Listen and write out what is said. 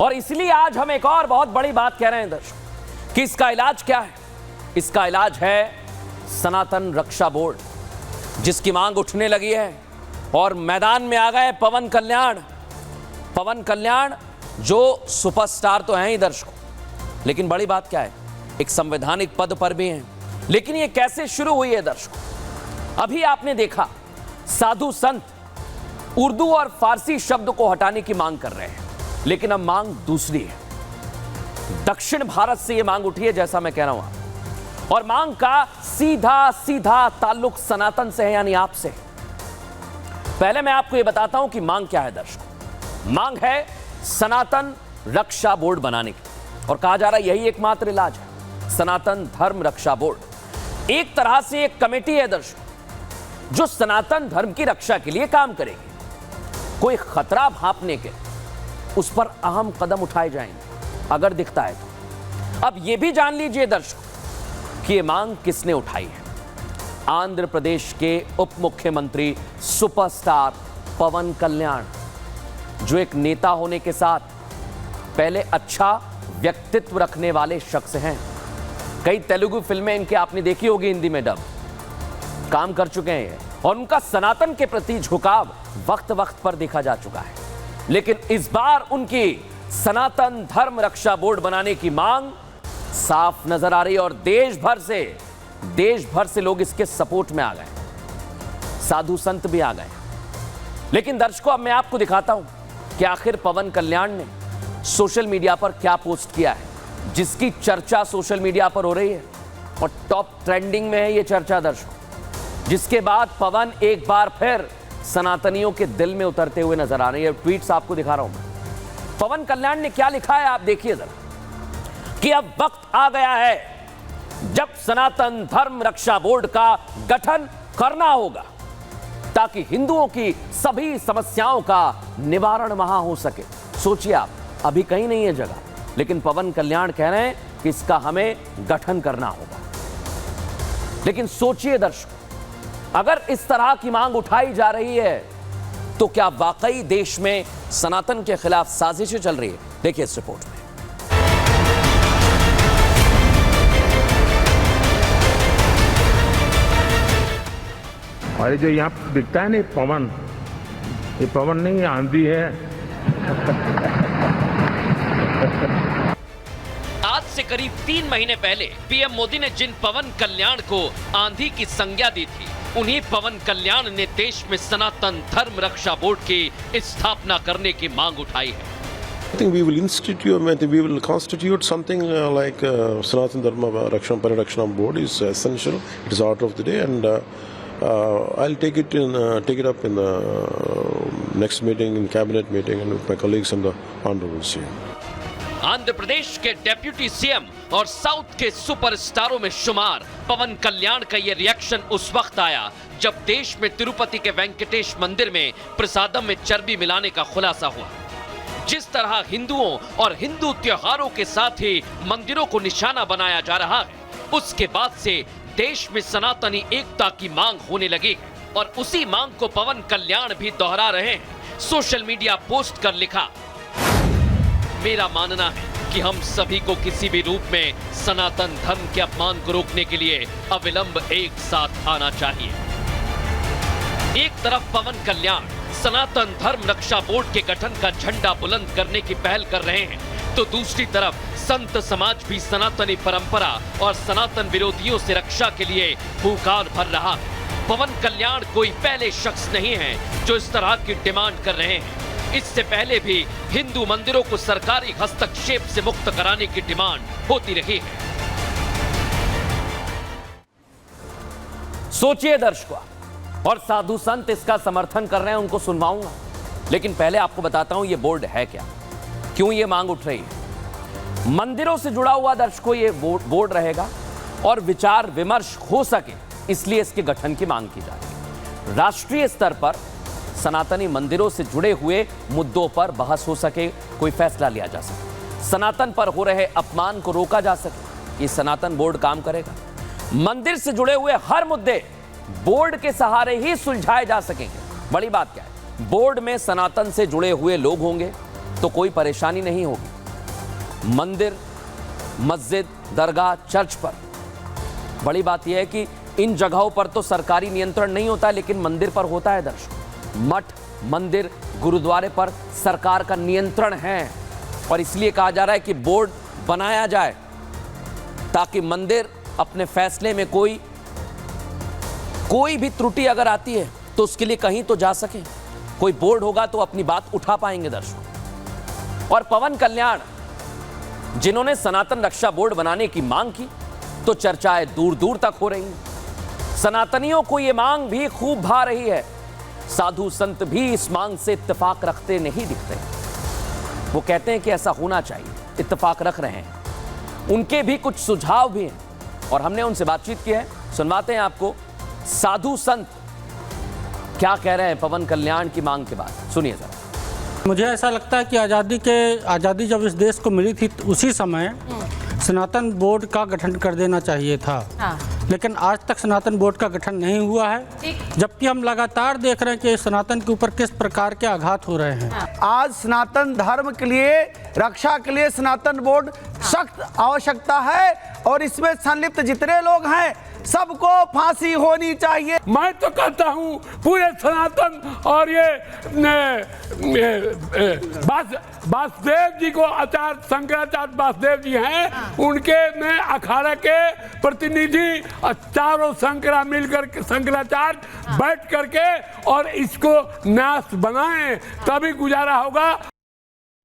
और इसलिए आज हम एक और बहुत बड़ी बात कह रहे हैं दर्शकों कि इसका इलाज क्या है। इसका इलाज है सनातन रक्षा बोर्ड, जिसकी मांग उठने लगी है और मैदान में आ गए पवन कल्याण। पवन कल्याण जो सुपरस्टार तो हैं ही दर्शकों, लेकिन बड़ी बात क्या है, एक संवैधानिक पद पर भी हैं। लेकिन ये कैसे शुरू हुई है दर्शकों? अभी आपने देखा साधु संत उर्दू और फारसी शब्द को हटाने की मांग कर रहे हैं, लेकिन अब मांग दूसरी है। दक्षिण भारत से यह मांग उठी है, जैसा मैं कह रहा हूं, और मांग का सीधा सीधा ताल्लुक सनातन से है, यानी आपसे। पहले मैं आपको यह बताता हूं कि मांग क्या है दर्शकों। मांग है सनातन रक्षा बोर्ड बनाने की, और कहा जा रहा है यही एकमात्र इलाज है, सनातन धर्म रक्षा बोर्ड। एक तरह से एक कमेटी है दर्शकों, जो सनातन धर्म की रक्षा के लिए काम करेगी। कोई खतरा भांपने के उस पर अहम कदम उठाए जाएंगे अगर दिखता है तो। अब यह भी जान लीजिए दर्शकों कि यह मांग किसने उठाई है। आंध्र प्रदेश के उप मुख्यमंत्री सुपरस्टार पवन कल्याण, जो एक नेता होने के साथ पहले अच्छा व्यक्तित्व रखने वाले शख्स हैं। कई तेलुगु फिल्में इनकी आपने देखी होगी, हिंदी में डब काम कर चुके हैं, और उनका सनातन के प्रति झुकाव वक्त वक्त पर देखा जा चुका है। लेकिन इस बार उनकी सनातन धर्म रक्षा बोर्ड बनाने की मांग साफ नजर आ रही है, और देश भर से लोग इसके सपोर्ट में आ गए, साधु संत भी आ गए। लेकिन दर्शकों, अब मैं आपको दिखाता हूं कि आखिर पवन कल्याण ने सोशल मीडिया पर क्या पोस्ट किया है, जिसकी चर्चा सोशल मीडिया पर हो रही है और टॉप ट्रेंडिंग में है ये चर्चा दर्शकों, जिसके बाद पवन एक बार फिर सनातनियों के दिल में उतरते हुए नजर आ रहे हैं। ट्वीट्स आपको दिखा रहा हूं मैं। पवन कल्याण ने क्या लिखा है आप देखिए जरा, कि अब वक्त आ गया है जब सनातन धर्म रक्षा बोर्ड का गठन करना होगा, ताकि हिंदुओं की सभी समस्याओं का निवारण वहां हो सके। सोचिए आप, अभी कहीं नहीं है जगह, लेकिन पवन कल्याण कह रहे हैं कि इसका हमें गठन करना होगा। लेकिन सोचिए दर्शकों, अगर इस तरह की मांग उठाई जा रही है तो क्या वाकई देश में सनातन के खिलाफ साजिशें चल रही है? देखिए इस रिपोर्ट में। और ये जो यहाँ दिखता है ना पवन, ये पवन नहीं, आंधी है। आज से करीब 3 महीने पहले पीएम मोदी ने जिन पवन कल्याण को आंधी की संज्ञा दी थी, उन्हीं पवन कल्याण ने देश में सनातन धर्म रक्षा बोर्ड की स्थापना करने की मांग उठाई है। I think we will constitute something like Sanatana Dharma Parakshana Board is essential. It is order of the day, and I'll take it up in the next meeting, in cabinet meeting, and with my colleagues and the honorable CM. Andhra Pradesh के deputy CM और south के सुपरस्टारों में शुमार पवन कल्याण का यह reaction उस वक्त आया जब देश में तिरुपति के वेंकटेश मंदिर में प्रसादम में चर्बी मिलाने का खुलासा हुआ। जिस तरह हिंदुओं और हिंदू त्योहारों के साथ ही मंदिरों को निशाना बनाया जा रहा है, उसके बाद से देश में सनातनी एकता की मांग होने लगी है, और उसी मांग को पवन कल्याण भी दोहरा रहे हैं। सोशल मीडिया पोस्ट कर लिखा, मेरा मानना है कि हम सभी को किसी भी रूप में सनातन धर्म के अपमान को रोकने के लिए अविलंब एक साथ आना चाहिए। एक तरफ पवन कल्याण सनातन धर्म रक्षा बोर्ड के गठन का झंडा बुलंद करने की पहल कर रहे हैं, तो दूसरी तरफ संत समाज भी सनातनी परंपरा और सनातन विरोधियों से रक्षा के लिए हुंकार भर रहा है। पवन कल्याण कोई पहले शख्स नहीं है जो इस तरह की डिमांड कर रहे हैं। इससे पहले भी हिंदू मंदिरों को सरकारी हस्तक्षेप से मुक्त कराने की डिमांड होती रही है। सोचिए दर्शकों, और साधु संत इसका समर्थन कर रहे हैं, उनको सुनवाऊंगा। लेकिन पहले आपको बताता हूं ये बोर्ड है क्या, क्यों ये मांग उठ रही है। मंदिरों से जुड़ा हुआ दर्शकों ये बोर्ड रहेगा, और विचार विमर्श हो सके इसलिए इसके गठन की मांग की जा रही है। राष्ट्रीय स्तर पर सनातनी मंदिरों से जुड़े हुए मुद्दों पर बहस हो सके, कोई फैसला लिया जा सके, सनातन पर हो रहे अपमान को रोका जा सके, ये सनातन बोर्ड काम करेगा। मंदिर से जुड़े हुए हर मुद्दे बोर्ड के सहारे ही सुलझाए जा सकेंगे। बड़ी बात क्या है, बोर्ड में सनातन से जुड़े हुए लोग होंगे, तो कोई परेशानी नहीं होगी। मंदिर, मस्जिद, दरगाह, चर्च पर बड़ी बात यह है कि इन जगहों पर तो सरकारी नियंत्रण नहीं होता, लेकिन मंदिर पर होता है दर्शक। मठ, मंदिर, गुरुद्वारे पर सरकार का नियंत्रण है और इसलिए कहा जा रहा है कि बोर्ड बनाया जाए ताकि मंदिर अपने फैसले में कोई भी त्रुटि अगर आती है तो उसके लिए कहीं तो जा सके। कोई बोर्ड होगा तो अपनी बात उठा पाएंगे दर्शक। और पवन कल्याण जिन्होंने सनातन रक्षा बोर्ड बनाने की मांग की तो चर्चाएं दूर दूर तक हो रही हैं। सनातनियों को यह मांग भी खूब भा रही है। साधु संत भी इस मांग से इत्तेफाक रखते नहीं दिखते। वो कहते हैं कि ऐसा होना चाहिए, इत्तेफाक रख रहे हैं। उनके भी कुछ सुझाव भी हैं और हमने उनसे बातचीत की है। सुनवाते हैं आपको साधु संत क्या कह रहे हैं पवन कल्याण की मांग के बाद। सुनिए जरा। मुझे ऐसा लगता है कि आज़ादी जब इस देश को मिली थी तो उसी समय सनातन बोर्ड का गठन कर देना चाहिए था। लेकिन आज तक सनातन बोर्ड का गठन नहीं हुआ है, जबकि हम लगातार देख रहे हैं कि सनातन के ऊपर किस प्रकार के आघात हो रहे हैं। आज सनातन धर्म के लिए, रक्षा के लिए सनातन बोर्ड सख्त आवश्यकता है और इसमें संलिप्त जितने लोग हैं सबको फांसी होनी चाहिए। मैं तो कहता हूँ पूरे सनातन और ये वासुदेव जी को आचार्य शंकराचार्य वासुदेव जी हैं, उनके में अखाड़ा के प्रतिनिधि चारों शंकराचार्य बैठ करके और इसको न्यास बनाएं, तभी गुजारा होगा।